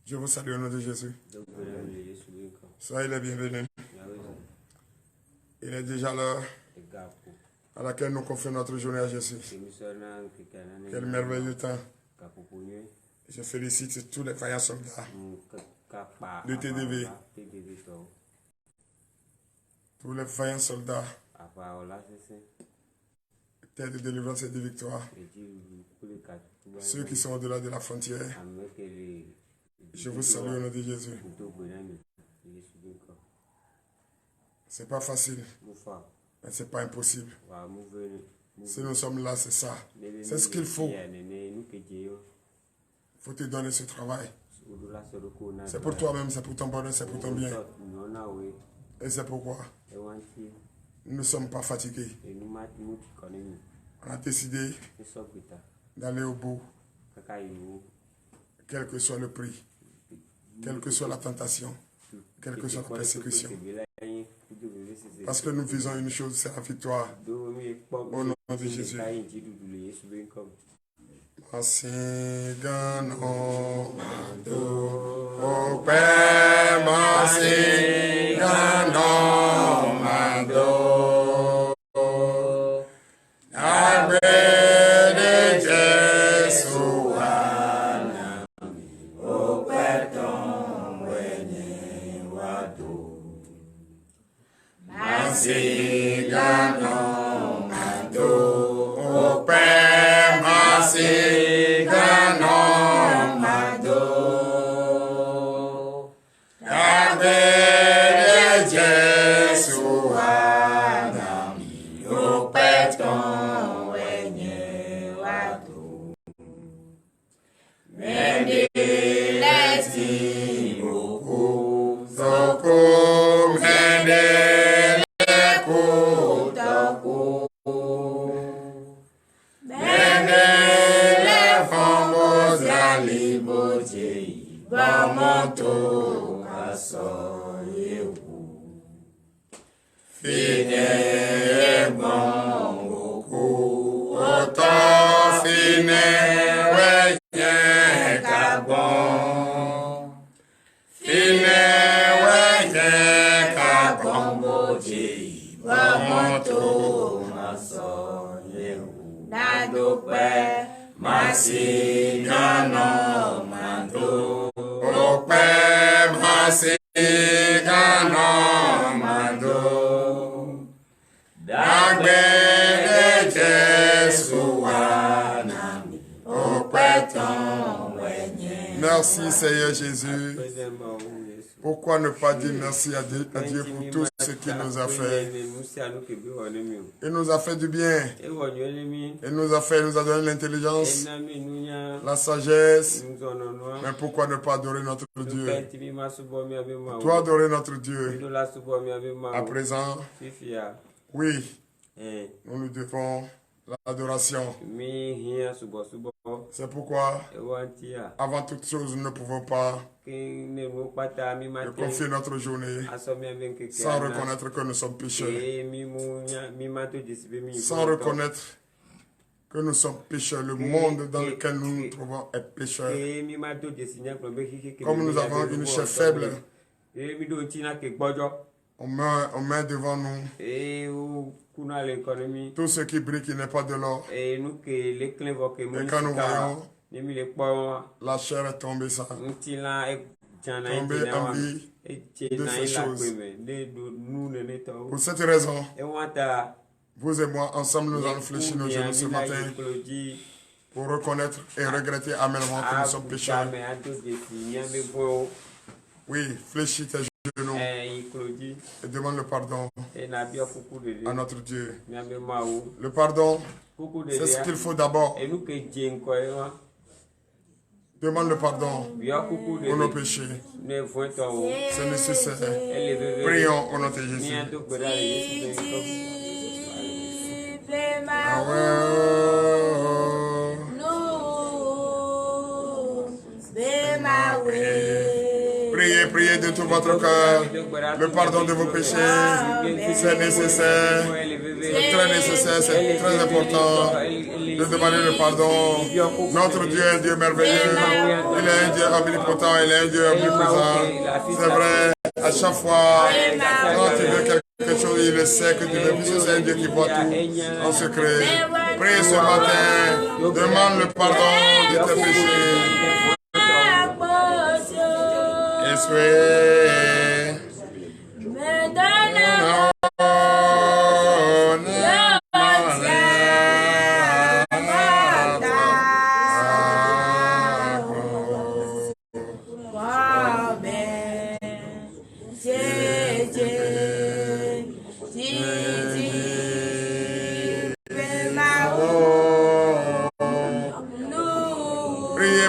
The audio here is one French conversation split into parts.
Je vous salue au nom de Jésus. Soyez les bienvenus. Il est déjà l'heure à laquelle nous confions notre journée à Jésus. Quel merveilleux temps. Je félicite tous les vaillants soldats du TDV. Tous les vaillants soldats. Terre de délivrance et de victoire. Ceux qui sont au-delà de la frontière. Je vous salue au nom de Jésus. C'est pas facile, mais c'est pas impossible. Si nous sommes là, c'est ça. C'est ce qu'il faut. Il faut te donner ce travail. C'est pour toi-même, c'est pour ton bonheur, c'est pour ton bien. Et c'est pourquoi nous ne sommes pas fatigués. On a décidé d'aller au bout, quel que soit le prix, quelle que soit la tentation, quelle que soit la persécution. Parce que nous visons une chose, c'est la victoire. Au nom de Jésus. Masigano mando o Père Masigano mando Ave de Jesuana o perdão wenye wado Masigano mando o Père Masigano mando Ave de Jesuana o perdão wenye wado Mendelezi moku Zoko Mendele Kutoko Mendele Fambos Aliboje Bamonto Kaso Yehu Fine Bon Oku Oto Fine Weje Kabon Fine Weje Kabon Boje Bamonto Kaso Yehu Nadope Masigano mando Ope Masigano mando Dagbe de Jesuana Ope ton wenye. Merci Seigneur Jésus. Pourquoi ne pas dire merci à Dieu pour tout ce qu'il nous a fait? Il nous a fait du bien. Il nous a donné l'intelligence, la sagesse. Mais pourquoi ne pas adorer notre Dieu? Toi adorer notre Dieu. À présent, oui, nous nous devons l'adoration. C'est pourquoi, avant toute chose, nous ne pouvons pas confier notre journée sans reconnaître que nous sommes pécheurs. Sans reconnaître que nous sommes pécheurs. Le monde dans lequel nous nous trouvons est pécheur. Comme nous avons une chair faible, on met devant nous tout ce qui brille qui n'est pas de l'or. Et quand nous voyons, la chair est tombée ça. Tombée en vie de ces choses. Pour cette raison, vous et moi, ensemble, nous allons fléchir nos genoux ce matin pour reconnaître et regretter amèrement que nous sommes pécheurs. Oui, fléchis tes genoux et demande le pardon à notre Dieu. Le pardon, c'est ce qu'il faut d'abord. Demande le pardon pour nos péchés. C'est nécessaire. Prions au nom de Jésus. Priez de tout votre cœur. Le pardon de vos péchés, c'est nécessaire. C'est très nécessaire, c'est très important. de demander le pardon. Notre Dieu est un Dieu merveilleux. Il est un Dieu omnipotent, il est un Dieu omniprésent. C'est vrai, à chaque fois, quand tu veux quelque chose, il le sait que tu veux, puisque c'est un Dieu qui voit tout en secret. Prie ce matin, demande le pardon de tes péchés. Esprit.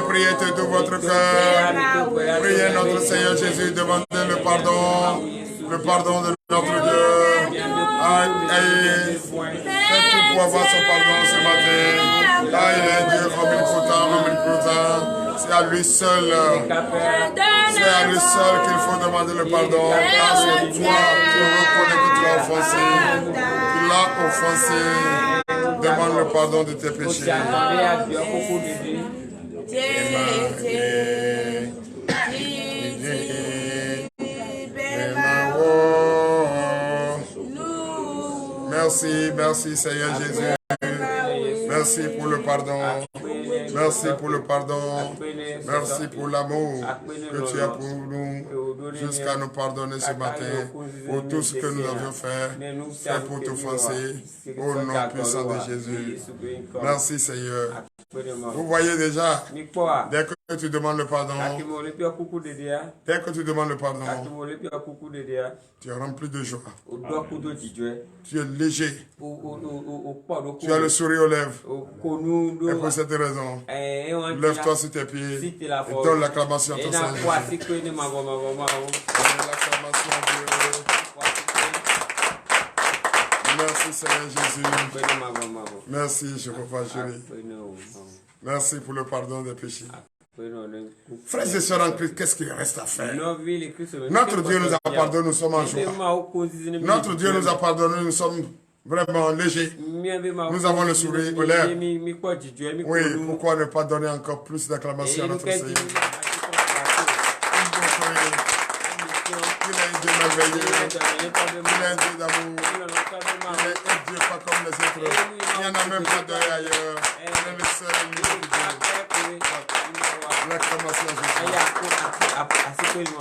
Priez de tout votre cœur. Priez notre Seigneur Jésus, demandez le pardon de notre Dieu. Faites tout pour avoir son pardon ce matin. Il est un Dieu omnipotent. C'est à lui seul. C'est à lui seul qu'il faut demander le pardon. Parce que toi, tu reconnais que tu l'as offensé. Tu l'as offensé. Demande le pardon de tes péchés. Merci Seigneur Jésus. Merci pour le pardon. Merci pour le pardon. Merci pour l'amour que tu as pour nous jusqu'à nous pardonner ce matin pour tout ce que nous avions fait pour t'offenser au nom puissant de Jésus. Merci Seigneur. Vous voyez déjà, dès que tu demandes le pardon, tu es rempli de joie. Tu es léger. Tu as le sourire aux lèvres. Et pour cette raison, lève-toi sur tes pieds et donne l'acclamation à ton Seigneur. Merci Seigneur Jésus. Merci Jéhovah Jireh. Merci pour le pardon des péchés. Frères et sœurs en Christ, qu'est-ce qu'il reste à faire? Notre Dieu nous a pardonné, nous sommes en joie. Notre Dieu nous a pardonné, nous sommes vraiment légers. Nous avons le sourire aux lèvres. Oui, pourquoi ne pas donner encore plus d'acclamation à notre Seigneur? Il est un Dieu merveilleux. Il est un Dieu d'amour. Il est un Dieu pas comme les autres. Il n'y en a même pas d'œil ailleurs. Il est le seul et l'unique Dieu. L'acclamation à Jésus.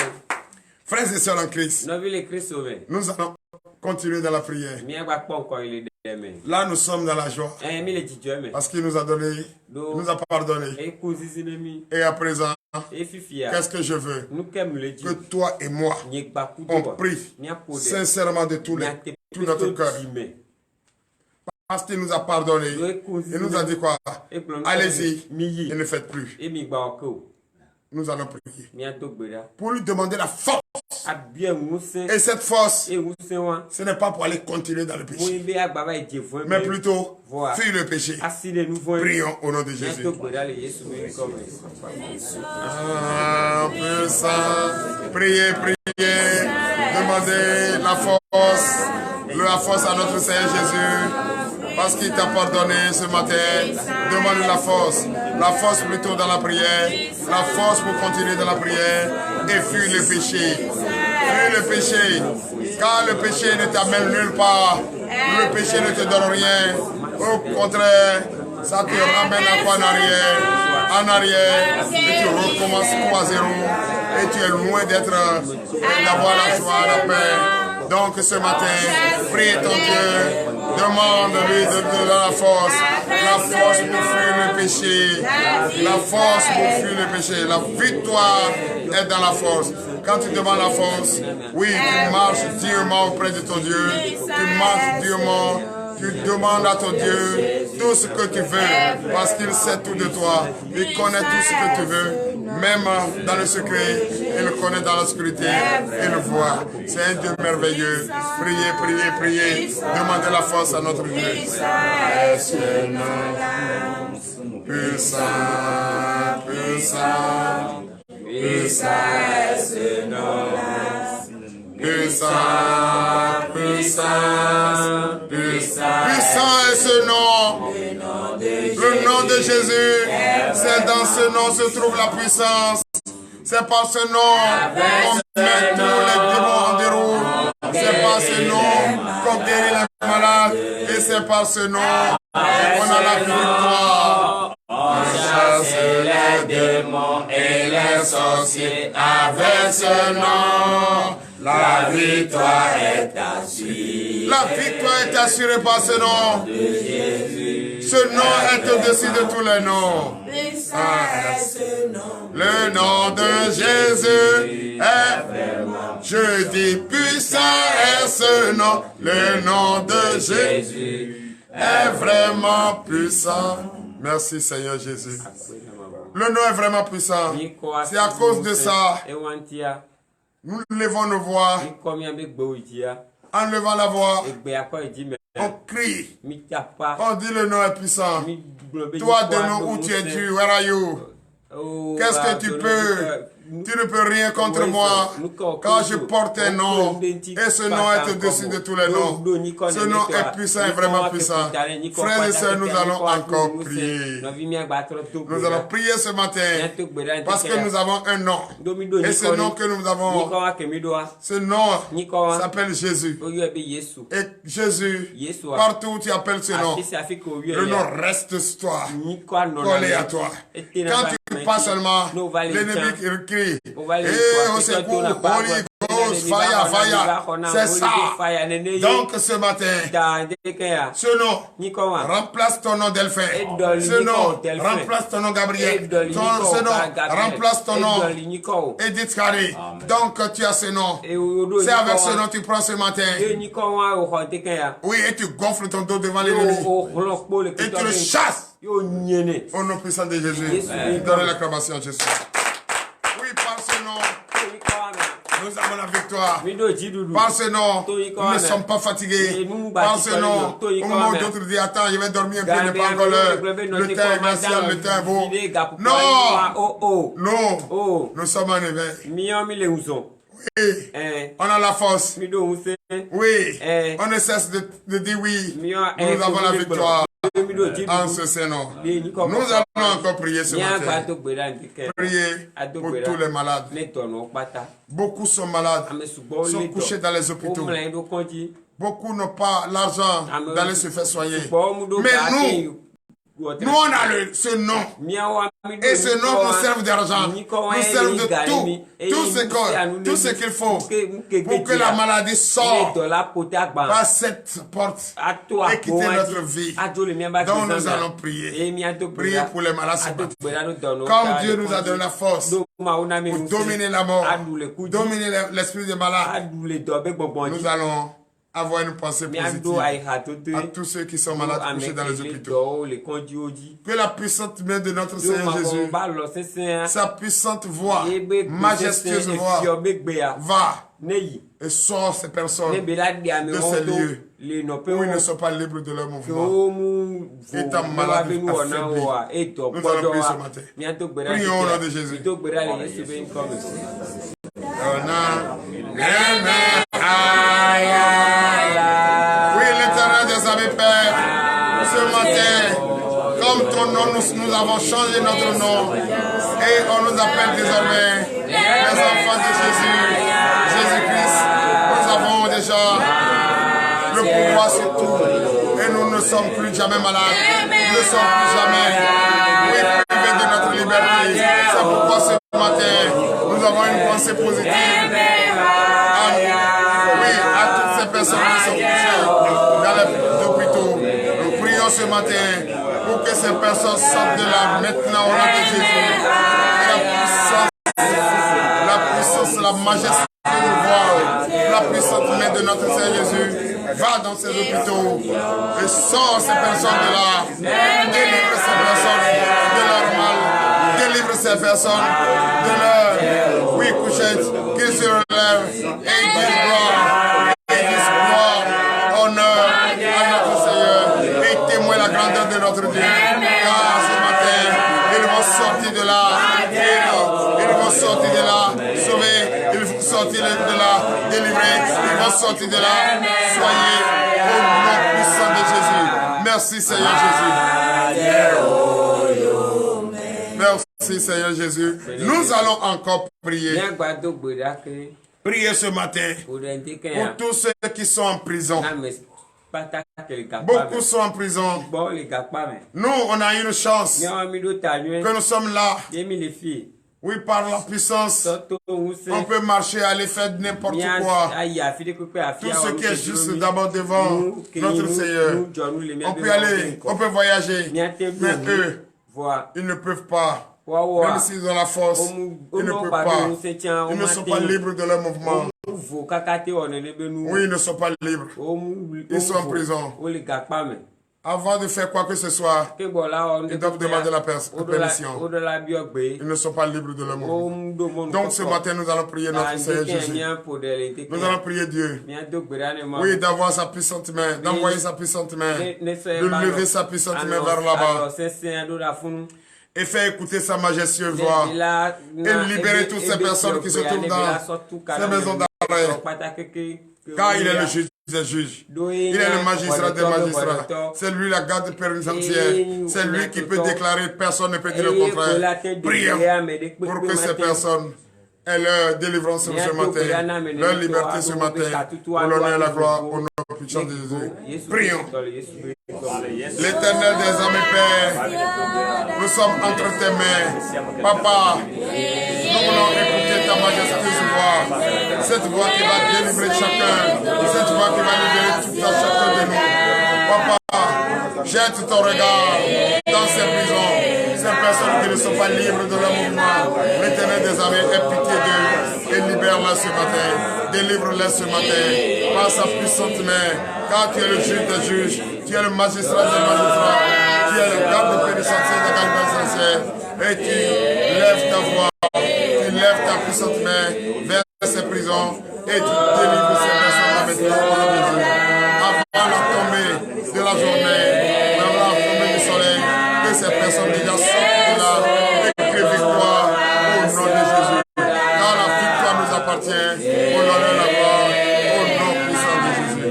Frères et sœurs en Christ, nous allons continuer dans la prière. Là, nous sommes dans la joie. Parce qu'il nous a donné, nous a pardonné. Et à présent, qu'est-ce que je veux? Que toi et moi, on prie sincèrement de tout notre cœur. Parce qu'il nous a pardonné. Il nous a dit quoi? Allez-y et ne faites plus. Nous allons prier pour lui demander la force. Et cette force, ce n'est pas pour aller continuer dans le péché, mais plutôt fuir le péché. Prions au nom de Jésus. Priez, priez. Demandez la force à notre Seigneur Jésus. Parce qu'il t'a pardonné ce matin, demande la force plutôt dans la prière, la force pour continuer dans la prière et fuir le péché. Fuis le péché, car le péché ne t'amène nulle part, le péché ne te donne rien, au contraire, ça te ramène encore en arrière, et tu recommences tout à zéro, et tu es loin d'avoir la joie, la paix. Donc ce matin, prie ton Dieu. Demande-lui de la force pour fuir le péché, la force pour fuir le péché. La victoire est dans la force. Quand tu demandes la force, oui, tu marches durement auprès de ton Dieu, tu marches durement, tu demandes à ton Dieu tout ce que tu veux, parce qu'il sait tout de toi, il connaît tout ce que tu veux, même dans le secret, il le connaît dans l'obscurité, il le voit. C'est un Dieu merveilleux. Priez, priez, priez, demandez la force à notre Dieu. Puissant, puissant, puissant, puissant, puissant, puissant est ce nom. Le de Jésus, c'est dans ce nom se trouve la puissance. C'est par ce nom qu'on met tous les démons en déroute. C'est par ce nom qu'on guérit les malades. Et c'est par ce nom qu'on a la victoire. On chasse les démons et les sorciers avec ce nom. La victoire est assurée. La victoire est assurée par ce nom. Ce nom est au-dessus de tous les noms. Le nom de Jésus est vraiment. Je dis puissant est ce nom. Le nom de Jésus est vraiment puissant. Merci Seigneur Jésus. Le nom est vraiment puissant. C'est à cause de ça. Nous levons nos voix. En levant la voix, on crie. On dit le nom est puissant. Toi de nous où tu es Dieu, where are you? Qu'est-ce que tu peux? Tu ne peux rien contre moi quand je porte un nom et ce nom est au-dessus de tous les noms. Ce nom est puissant et vraiment puissant. Frères et sœurs, nous allons encore prier. Nous allons prier ce matin parce que nous avons un nom. Et ce nom que nous avons, ce nom s'appelle Jésus. Et Jésus, partout où tu appelles ce nom, le nom reste sur toi, collé à toi. Quand tu pas seulement l'ennemi qui crie, et au secours, Holy Ghost, fire, fire. C'est ça. Donc ce matin, ce nom remplace ton nom Delphin. Ce nom remplace ton nom Gabriel. Ce nom remplace ton nom Edith Carré. Donc tu as ce nom. C'est avec ce nom que tu prends ce matin. Oui, et tu gonfles ton dos devant l'ennemi. Et tu le chasses. Au nom puissant de Jésus, donnez l'acclamation à Jésus. Oui, par ce nom, nous avons la victoire. Par ce nom, nous ne sommes pas fatigués. Par ce nom, au moment où d'autres disent, attends, je vais dormir un peu, il n'est pas encore l'heure. Le temps est glacial, le temps est beau. Non, non, nous sommes en éveil. Oui, on a la force. Oui, on ne cesse de dire oui. Nous avons la victoire. En ce nom, nous allons encore prier ce matin. Prier pour tous les malades. Beaucoup sont malades, sont couchés dans les hôpitaux. Beaucoup n'ont pas l'argent d'aller se faire soigner. Mais nous on a ce nom. Et ce nom nous sert d'argent, nous sert de tout. Tout ce qu'il faut pour que la maladie sorte par cette porte et quitter notre vie. Donc nous allons prier. Prier pour les malades ce matin. Comme Dieu nous a donné la force pour dominer la mort, dominer l'esprit des malades, nous allons avoir une pensée positive à tous ceux qui sont malades couchés dans les hôpitaux. Que la puissante main de notre Seigneur Jésus, sa puissante voix, majestueuse voix, va et sort ces personnes de ces lieux où ils ne sont pas libres de leur mouvement. Et ta maladie affaiblie. Nous allons prier ce matin. Prions au nom de Jésus. Oui, l'Éternel des armées, Père, ce matin, comme ton nom, nous avons changé notre nom et on nous appelle désormais les enfants de Jésus, Jésus-Christ. Nous avons déjà le pouvoir sur tout et nous ne sommes plus jamais malades, nous ne sommes plus jamais privés de notre liberté. C'est pourquoi ce matin, nous avons une pensée positive à toutes ces personnes qui sont couchées dans les hôpitaux. Nous prions ce matin pour que ces personnes sortent de là maintenant au nom de Jésus. La puissance, la majesté de nous voir, la puissante main de notre Seigneur Jésus va dans ces hôpitaux et sort ces personnes de là. Délivre ces personnes de leur mal. Délivre ces personnes de leur couchette, qu'ils se relèvent et ils disent gloire. Honneur à notre Seigneur et témoin la grandeur de notre Dieu. Car ce matin, ils vont sortir de là, ils vont sortir de là, sauvés, ils vont sortir de là, délivrés, ils vont sortir de là, soyez au nom puissant de Jésus. Merci Seigneur Jésus. Merci Seigneur Jésus. Nous allons encore prier. Priez ce matin pour tous ceux qui sont en prison. Beaucoup sont en prison. Nous, on a une chance que nous sommes là. Oui, par la puissance, on peut marcher, aller faire n'importe quoi. Tout ce qui est juste d'abord devant notre Seigneur. On peut aller, on peut voyager. Mais eux, ils ne peuvent pas. Même s'ils ont la force, ils ne peuvent pas. Ils ne sont pas libres de leur mouvement. Oui, ils ne sont pas libres. Ils sont en prison. Avant de faire quoi que ce soit, ils doivent demander la permission. Ils ne sont pas libres de leur mouvement. Donc ce matin, nous allons prier notre Seigneur Jésus. Nous allons prier Dieu. Oui, d'avoir sa puissante main, d'envoyer sa puissante main, de lever sa puissante main vers là-bas. Et faire écouter sa majestueuse voix. Et libérer toutes ces personnes qui se trouvent dans ces maisons d'arrêt. Car il est le juge des juges. Il est le magistrat des magistrats. C'est lui la garde pénitentiaire. C'est lui qui peut déclarer, personne ne peut dire le contraire. Prions pour que ces personnes aient leur délivrance ce matin, leur liberté ce matin, pour l'honneur et la gloire, au nom puissant de Jésus. Prions. L'Éternel des armées, Père, nous sommes entre tes mains. Papa, nous voulons écouter ta majestueuse voix. Cette voix qui va délivrer chacun. Cette voix qui va libérer tout à chacun de nous. Papa, jette ton regard dans ces prisons. Ces personnes qui ne sont pas libres de leur mouvement. L'Éternel des armées, aie pitié d'eux et libère-les ce matin. Délivre-les ce matin par sa puissante main. Car tu es le juge des juges. Tu es le magistrat des magistrats. Tu es le garde pénitentiaire des gardes pénitentiaires. Et tu lèves ta voix. Tu lèves ta puissante main vers ces prisons. Et tu délivres ces personnes avec le nom de Jésus. Avant la tombée de la journée, avant la tombée du soleil, que ces personnes déjà sortent de là et crient victoire au nom de Jésus. Car la victoire nous appartient, au nom de la gloire, au nom puissant de Jésus.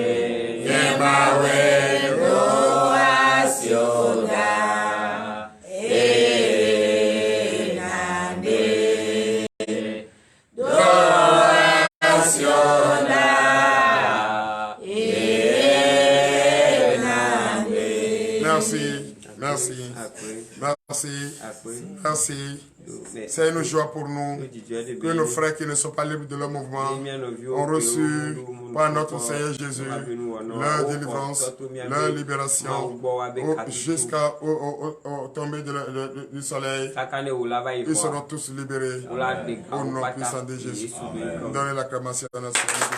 Merci. C'est une joie pour nous que nos frères qui ne sont pas libres de leur mouvement ont reçu par notre Seigneur Jésus leur délivrance, leur libération jusqu'à tomber du soleil. Ils seront tous libérés au nom puissant de Jésus. Donnez l'acclamation à notre Seigneur.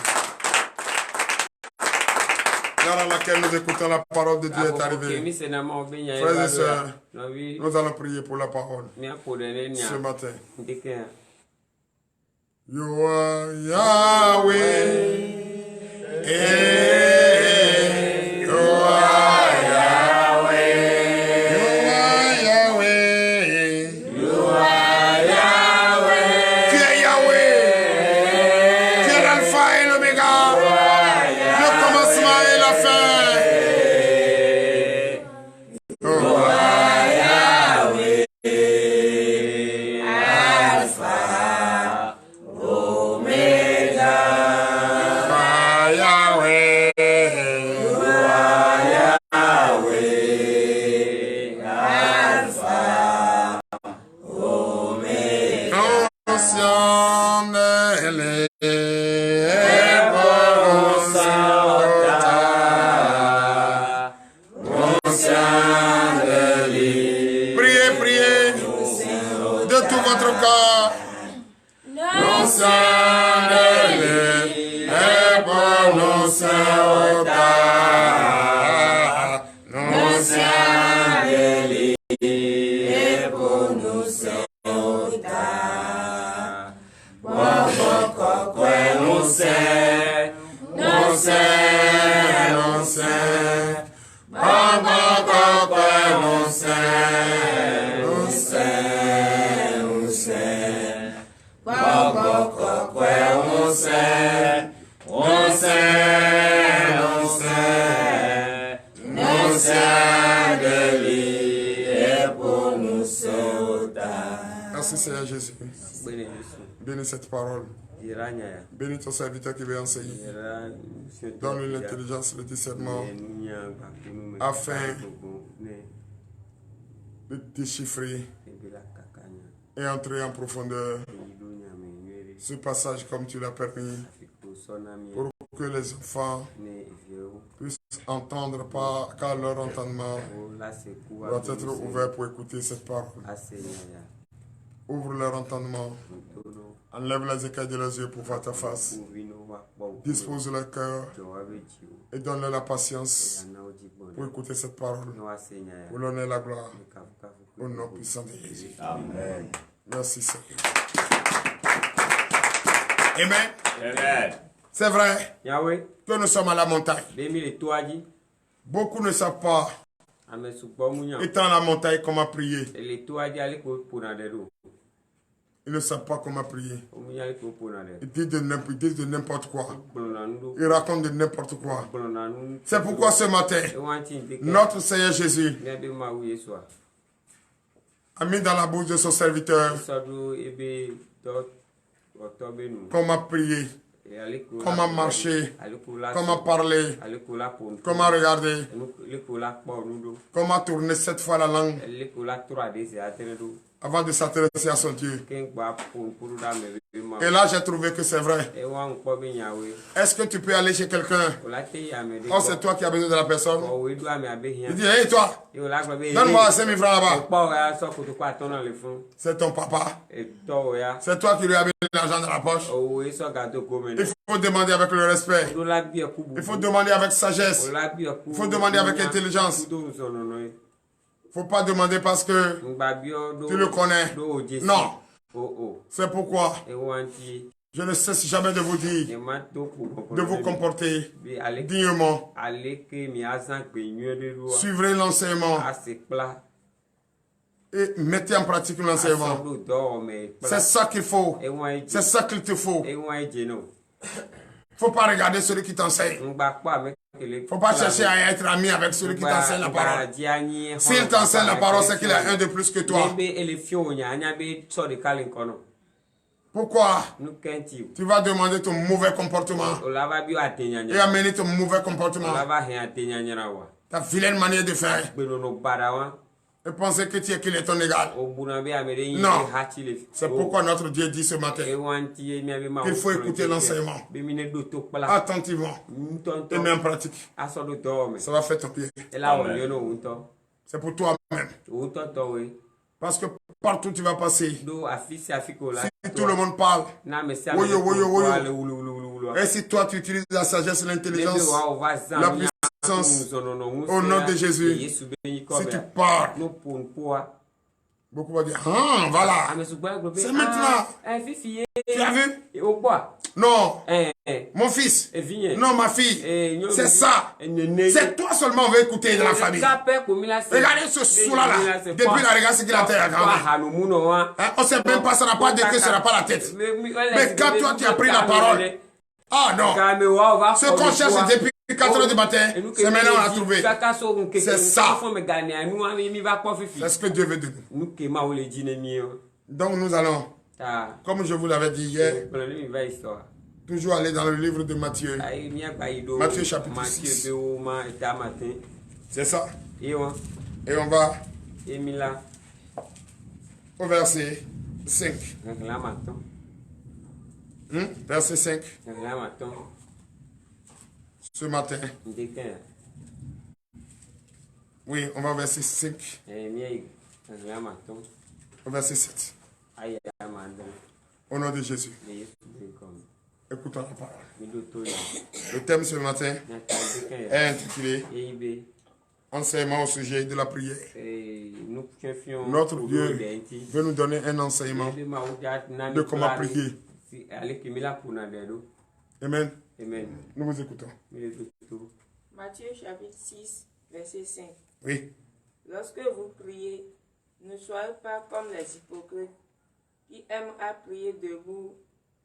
Dans laquelle nous écoutons la parole de Dieu est arrivée. Frères et sœurs, nous allons prier pour la parole ce matin. You are Yahweh. You are Yahweh. You are Yahweh. You are Yahweh. Tu es Yahweh. Tu es l'alpha et l'oméga. Merci Seigneur Jésus. Bénis cette parole. Bénis ton serviteur qui veut enseigner. Donne-lui l'intelligence, le discernement, afin de déchiffrer et entrer en profondeur ce passage comme tu l'as permis, pour que les enfants puissent entendre, car leur entendement doit être ouvert pour écouter cette parole. Ouvre leur entendement, enlève les écailles de leurs yeux pour voir ta face, dispose leur cœur et donne-leur la patience pour écouter cette parole, pour l'honneur et la gloire, au nom puissant de Jésus. Amen. Merci Seigneur. Amen. Amen. C'est vrai que nous sommes à la montagne. Beaucoup ne savent pas, étant à la montagne, comment prier. Ils ne savent pas comment prier. Ils disent de n'importe quoi. Ils racontent de n'importe quoi. C'est pourquoi ce matin, notre Seigneur Jésus a mis dans la bouche de son serviteur comment prier, comment marcher, comment parler, comment regarder, comment tourner 7 fois la langue avant de s'intéresser à son Dieu. Et là, j'ai trouvé que c'est vrai. Est-ce que tu peux aller chez quelqu'un? Oh, c'est toi qui as besoin de la personne. Il dit, hey toi, donne-moi 5 000 francs là-bas. C'est ton papa. C'est toi qui lui as mis l'argent dans la poche. Il faut demander avec le respect. Il faut demander avec sagesse. Il faut demander avec intelligence. Il ne faut pas demander parce que tu le connais. Non. C'est pourquoi je ne cesse jamais de vous dire de vous comporter dignement. Suivez l'enseignement et mettez en pratique l'enseignement. C'est ça qu'il faut. C'est ça qu'il te faut. Il ne faut pas regarder celui qui t'enseigne. Il ne faut pas chercher à être ami avec celui qui t'enseigne la parole. S'il t'enseigne la parole, c'est qu'il a un de plus que toi. Pourquoi tu vas demander ton mauvais comportement et amener ton mauvais comportement, ta vilaine manière de faire, et penser que tu es qu'il est ton égal? Non. C'est pourquoi notre Dieu dit ce matin qu'il faut écouter l'enseignement attentivement et mettre en pratique. Ça va faire ton bien. C'est pour toi-même. Parce que partout où tu vas passer, si tout le monde parle, et si toi tu utilises la sagesse et l'intelligence, la puissance, au nom de Jésus, si tu parles, beaucoup vont dire, ah, voilà, c'est maintenant. Tu as vu? Non, mon fils, non, ma fille, c'est ça. C'est toi seulement on veut écouter de la famille. Regardez ce sous-là, depuis la regarde ce qu'il a fait à grand-mère. On ne sait même pas, ça n'a pas de queue, ça n'a pas la tête. Mais quand toi tu as pris la parole, ah non, ce qu'on cherche depuis 4 heures du matin, c'est maintenant on a trouvé. C'est ça. C'est ce que Dieu veut de nous. Donc nous allons, comme je vous l'avais dit hier, toujours aller dans le livre de Matthieu. Matthieu chapitre 6. C'est ça. Et on va au verset 5. Verset 5. Ce matin. Oui, on va au verset 5. Au verset 7. Au nom de Jésus. Écoutons la parole. Le thème ce matin est intitulé Enseignement au sujet de la prière. Notre Dieu veut nous donner un enseignement de comment prier. Amen. Nous vous écoutons. Matthieu chapitre 6, verset 5. Oui. Lorsque vous priez, ne soyez pas comme les hypocrites qui aiment à prier debout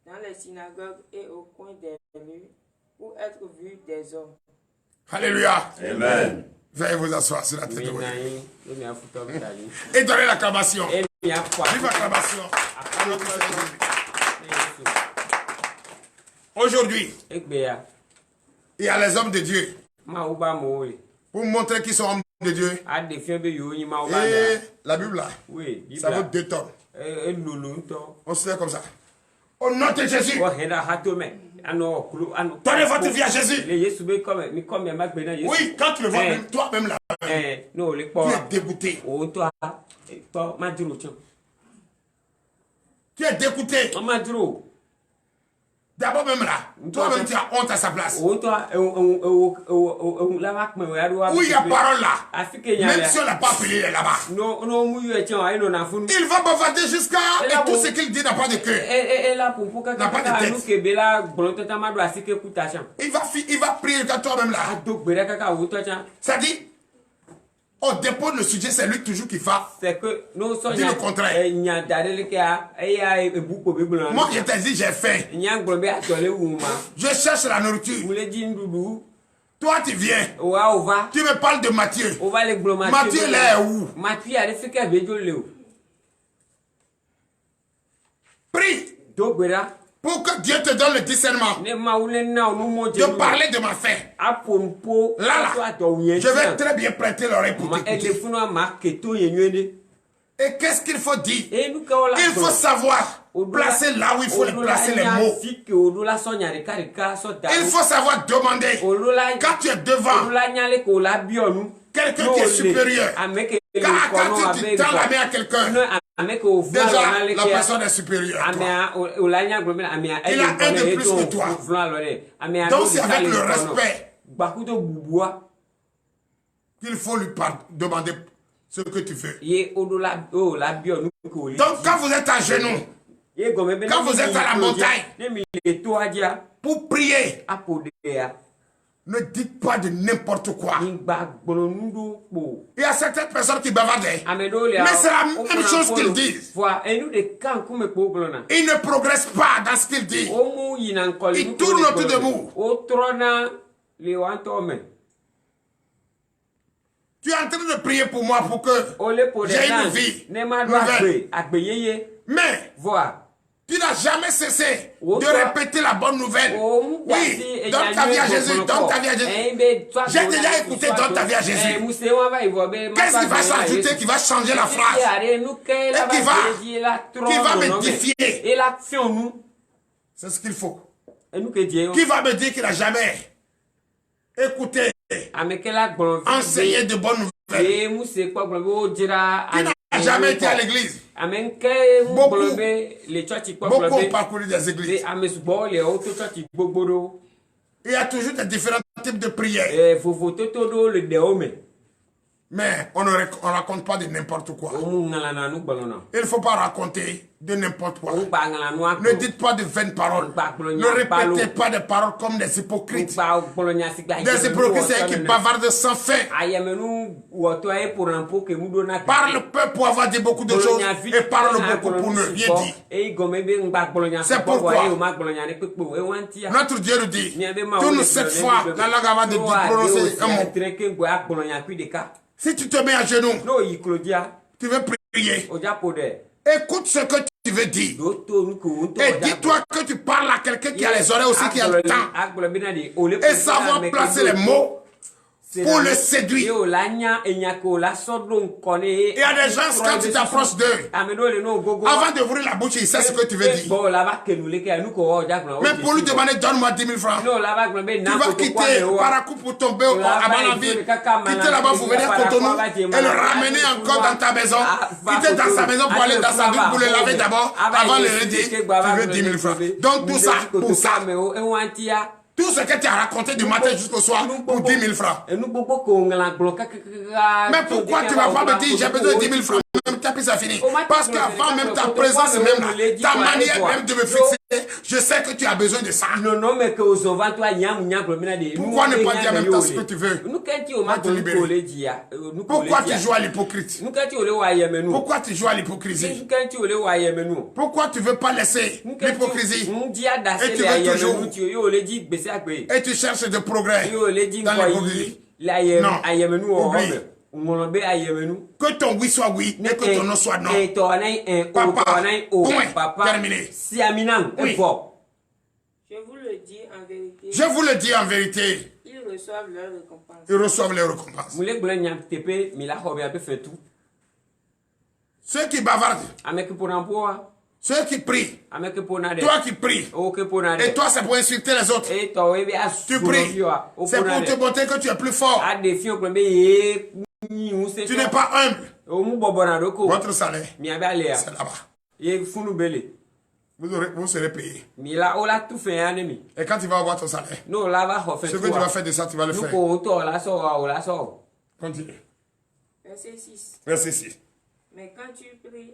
dans les synagogues et au coin des rues pour être vus des hommes. Alléluia. Amen. Veuillez vous asseoir sur la tête de vous. Et donnez l'acclamation. Vive l'acclamation. Aujourd'hui, il y a les hommes de Dieu. Pour montrer qu'ils sont hommes de Dieu. Et la Bible là, ça vaut 2 tonnes. On se fait comme ça. Au nom de Jésus. Donnez votre vie à Jésus. Oui, quand tu le vois même, toi-même là, tu es dégoûté. Tu es dégoûté. D'abord même là, toi-même tu as honte à sa place. Oui, il y a parole là. Même si on n'a pas appelé, il est là-bas. Il va bavarder jusqu'à... Et tout ce qu'il dit n'a pas de cœur. N'a pas de tête. Il va prier quand toi-même là. Ça dit, on dépose le sujet, c'est lui toujours qui va. C'est que nous sommes le contraire. Moi, je t'ai dit, j'ai faim. Je cherche la nourriture. Toi, tu viens. Tu me parles de Matthieu. Matthieu, là est où? Prie. Pour que Dieu te donne le discernement de parler de ma faim. Là, je vais très bien prêter l'oreille pour t'écouter. Et qu'est-ce qu'il faut dire? Il faut savoir placer là où il faut placer les mots. Il faut savoir demander. Quand tu es devant quelqu'un qui est supérieur, quand tu tends la main à quelqu'un, déjà, la personne est supérieure à toi. Il a un de plus que toi. Donc c'est avec le respect qu'il faut lui demander ce que tu veux. Donc quand vous êtes à genoux, quand vous êtes à la montagne, pour prier, ne dites pas de n'importe quoi. Il y a certaines personnes qui bavardent. Mais c'est la même chose qu'ils disent. Ils ne progressent pas dans ce qu'ils disent. Ils tournent autour de vous. Tu es en train de prier pour moi pour que j'ai une vie nouvelle. Mais tu n'as jamais cessé de répéter la bonne nouvelle. Oui, donne ta vie à Jésus, donne ta vie à Jésus. J'ai déjà écouté donne ta vie à Jésus. Qu'est-ce qui va s'ajouter, qui va changer la phrase et qui va me défier? C'est ce qu'il faut. Qui va me dire qu'il n'a jamais écouté, enseigné de bonnes nouvelles? Qui n'a jamais été à l'église? Beaucoup ont parcouru des églises. Il y a toujours des différents types de prières. Mais on ne raconte pas de n'importe quoi. Il ne faut pas raconter de n'importe quoi. Ne dites pas de vaines paroles. Ne répétez pas des paroles comme des hypocrites. Des hypocrites, c'est qui bavardent sans fin. Parle peu pour avoir dit beaucoup de choses et parle beaucoup pour ne rien dire. C'est pourquoi notre Dieu nous dit, tourne cette fois la langue avant de prononcer un mot. Si tu te mets à genoux, tu veux prier. Écoute ce que tu veux dire. Et dis-toi que tu parles à quelqu'un qui a les oreilles aussi, qui a le temps. Et savoir placer les mots pour le séduire. Il y a des gens, quand tu t'approches d'eux, avant d'ouvrir la bouche, il sait ce que tu veux dire. Mais pour lui demander, donne-moi 10 000 francs. Tu vas quitter Parakou pour tomber à Manaville, quitter là-bas pour venir à Cotonou et le ramener encore dans ta maison, quitter dans sa maison pour aller dans sa ville pour le laver d'abord, avant de lui dire, tu veux 10 000 francs. Donc tout ça, pour ça. Tout ce que tu as raconté du matin jusqu'au soir pour 10 000 francs. Mais pourquoi tu ne vas pas me dire j'ai besoin de 10 000 francs? Même puis ça finit. Parce qu'avant même ta présence même là, ta manière même de me fixer, je sais que tu as besoin de ça. Pourquoi ne pas dire en même temps ce que tu veux? Pourquoi tu joues à l'hypocrite? Pourquoi tu joues à l'hypocrisie? Pourquoi tu ne veux pas laisser l'hypocrisie? Et tu veux toujours. Et tu cherches de progrès dans l'hypocrisie. Non, oublie. Que ton oui soit oui et que ton non soit non. Papa, point, terminé. Oui. Je vous le dis en vérité. Je vous le dis en vérité. Ils reçoivent leur récompense. Ils reçoivent leur récompense. Ceux qui bavardent. Ceux qui prient. Toi qui pries. Et toi, c'est pour insulter les autres. Tu pries. C'est pour te montrer que tu es plus fort. Tu n'es pas humble. Votre salaire, c'est là-bas. Vous serez payé. Et quand tu vas avoir ton salaire, ce que tu vas faire de ça, tu vas le faire. Continue. Verset 6. Verset 6. Mais quand tu pries,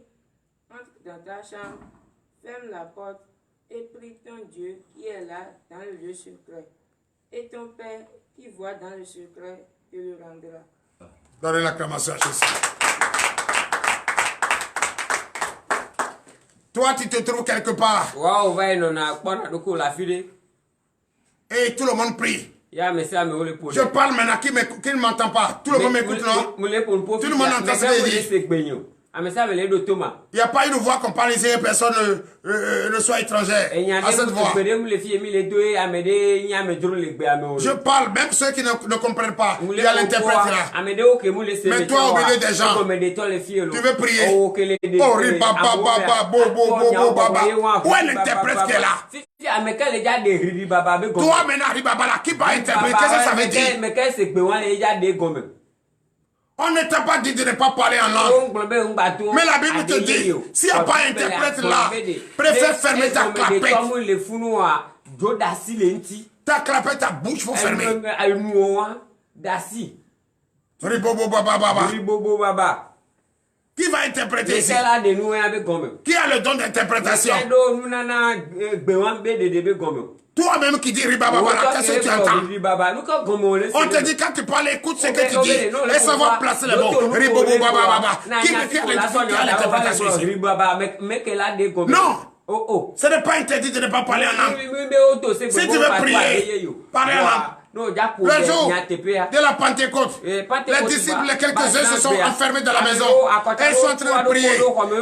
entre dans ta chambre, ferme la porte et prie ton Dieu qui est là dans le lieu secret. Et ton Père qui voit dans le secret te le rendra. Donnez l'acclamation à Jésus. Toi, tu te trouves quelque part. Et tout le monde prie. Je parle maintenant, qui ne m'entend pas. Tout le monde m'écoute, non? Tout le monde entend ce que je dis. Il n'y a pas une voix qu'on parle ici et personne ne soit étrangère à cette voix. Je parle, même ceux qui ne comprennent pas. Il y a l'interprète là. Mais toi, au milieu des gens, tu veux prier. Oh, riba, baba, bo, baba. Où est l'interprète qui est là? Toi, maintenant, riba, là, qui va interpréter? Qu'est-ce que ça veut dire? On ne t'a pas dit de ne pas parler en langue. Mais la Bible te dit, s'il n'y a pas interprète là, préfère fermer ta clapette. Ta clapette, ta bouche, il faut fermer. Ribobo baba. Qui va interpréter ici? Qui a le don d'interprétation? Toi-même qui dis ribababa, qu'est-ce que tu entends? On te dit quand tu parles, écoute ce que tu dis et savoir placer les mots. Ribobo baba. Qui a l'interprétation ici? Non! Ce n'est pas interdit de ne pas parler en langue. Si tu veux prier, parler en langue. Le jour de la Pentecôte, les disciples, les quelques-uns se sont enfermés dans la maison et ils sont en train de prier.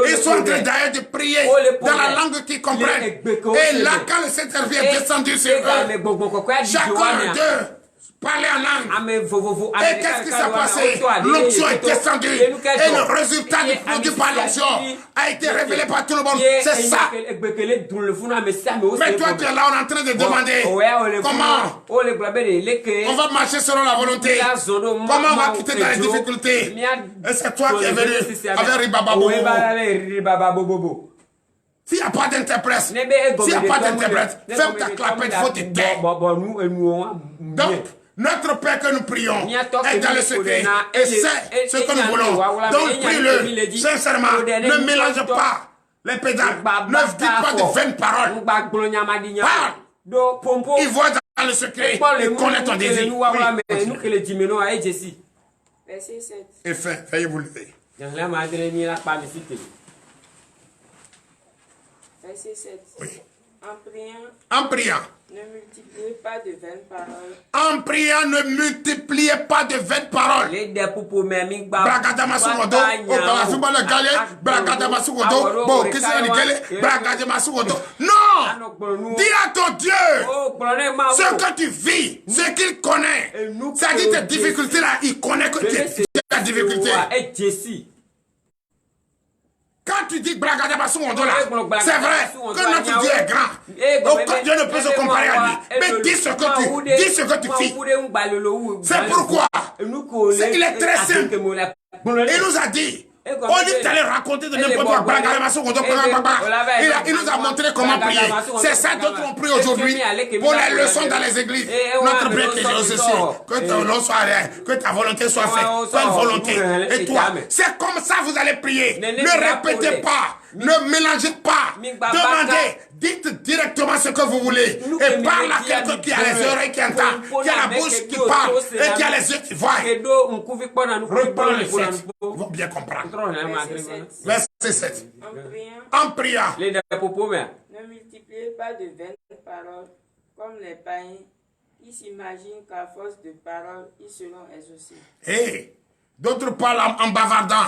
Ils sont en train d'ailleurs de prier dans la langue qu'ils comprennent. Et là, quand le Saint-Esprit est descendu sur eux, chacun d'eux parlait en langue. Et qu'est-ce qui s'est passé? L'onction est descendue. Et le résultat du produit par l'onction a été révélé par tout le monde. C'est ça. Mais toi, tu es là, on est en train de demander comment on va marcher selon la volonté. Comment on va quitter dans les difficultés. Et c'est toi qui es venu avec Ribaba Bobo. S'il n'y a pas d'interprète, ferme ta clapette, il faut te taire. Donc, notre Père que nous prions est dans le secret et c'est ce que nous voulons. Donc prie-le sincèrement. Ne mélange pas les pédales. Ne dis pas de vaines paroles. Parle. Il voit dans le secret et connaît ton désir. Verset 7. Et fin, veuillez vous lever. Verset 7. Oui. En priant. En priant. Ne multipliez pas de vaines paroles. En priant, ne multipliez pas de vaines paroles. Non! Dis à ton Dieu ce que tu vis, ce qu'il connaît. C'est-à-dire tes difficultés là, il connaît que tu as des difficultés. Quand tu dis Bragadabasouondo là, c'est vrai que notre Dieu est grand. Aucun Dieu ne peut se comparer à lui. Mais dis ce que tu vis. C'est pourquoi il est très simple. Il nous a dit, on dit d'aller raconter de n'importe quoi. Il nous a montré comment prier. C'est ça dont on prie aujourd'hui pour les leçons dans les églises. Notre Père qui est aux cieux, que ton nom soit rien, que ta volonté soit faite. Ton volonté. Et toi, c'est comme ça vous allez prier. Ne répétez pas. Ne mélangez pas. Demandez. Dites directement ce que vous voulez. Et parle à quelqu'un qui a les oreilles qui entend, qui a la bouche qui parle et qui a les yeux qui voient. Reprends le 7. Ils vont bien comprendre. Verset 7. En priant. Ne multipliez pas de vaines paroles comme les païens qui s'imaginent qu'à force de paroles, ils seront exaucés. Hey, D'autres parlent en bavardant.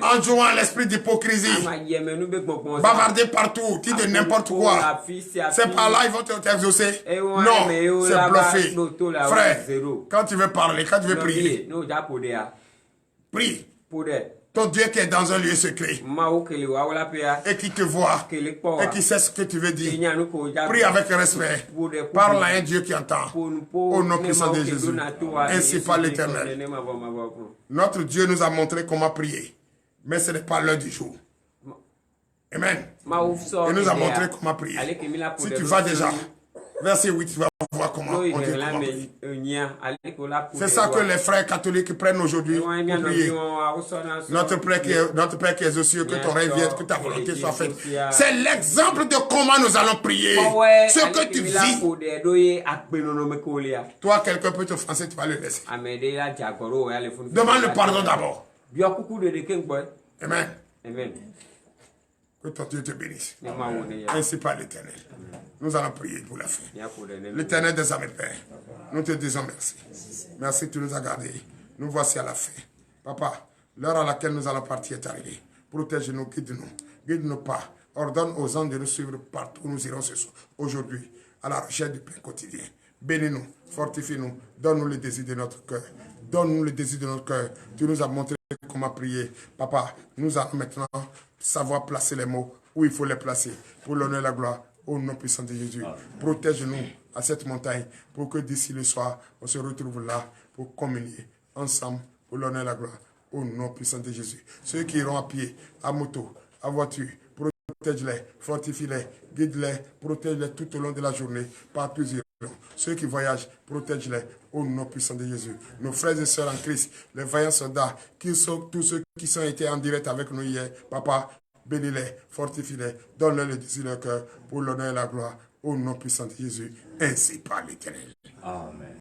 En jouant à l'esprit d'hypocrisie. Bavarder partout, dire de n'importe quoi. C'est par là ils vont t'exaucer. Non, c'est bluffé. Frère, quand tu veux parler, quand tu veux prier, prie. Ton Dieu qui est dans un lieu secret et qui te voit et qui sait ce que tu veux dire. Prie avec respect. Parle à un Dieu qui entend. Au nom puissant de Jésus. Ainsi par l'Éternel. Notre Dieu nous a montré comment prier. Mais ce n'est pas l'heure du jour. Amen. Il nous a montré comment prier. Si tu vas déjà, verset 8, tu vas voir comment on dit comment prier. C'est ça que les frères catholiques prennent aujourd'hui pour prier. Notre Père qui est aux cieux, que ton règne vienne, que ta volonté soit faite. C'est l'exemple de comment nous allons prier. Ce que tu vis. Toi, quelqu'un peut t'offenser, tu vas le laisser. Demande le pardon d'abord. Amen. Que ton Dieu te bénisse. Ainsi par l'Éternel. Nous allons prier pour la fin. L'Éternel des armées, Père, nous te disons merci. Merci, tu nous as gardés. Nous voici à la fin. Papa, l'heure à laquelle nous allons partir est arrivée. Protège-nous, guide-nous. Guide-nous pas. Ordonne aux anges de nous suivre partout où nous irons ce soir. Aujourd'hui, à la recherche du pain quotidien. Bénis-nous, fortifie-nous, donne-nous le désir de notre cœur. Donne-nous le désir de notre cœur. Tu nous as montré comment prier. Papa, nous allons maintenant savoir placer les mots où il faut les placer pour l'honneur et la gloire au nom puissant de Jésus. Protège-nous à cette montagne pour que d'ici le soir, on se retrouve là pour communier ensemble pour l'honneur et la gloire au nom puissant de Jésus. Ceux qui iront à pied, à moto, à voiture, protège-les, fortifie-les, guide-les, protège-les tout au long de la journée, partout ils iront. Ceux qui voyagent, protège-les au nom puissant de Jésus. Nos frères et sœurs en Christ, les vaillants soldats, qui sont tous ceux qui sont été en direct avec nous hier, Papa, bénis-les, fortifie-les, donne-leur le désir de leur cœur pour l'honneur et la gloire au nom puissant de Jésus, ainsi par l'Éternel. Amen.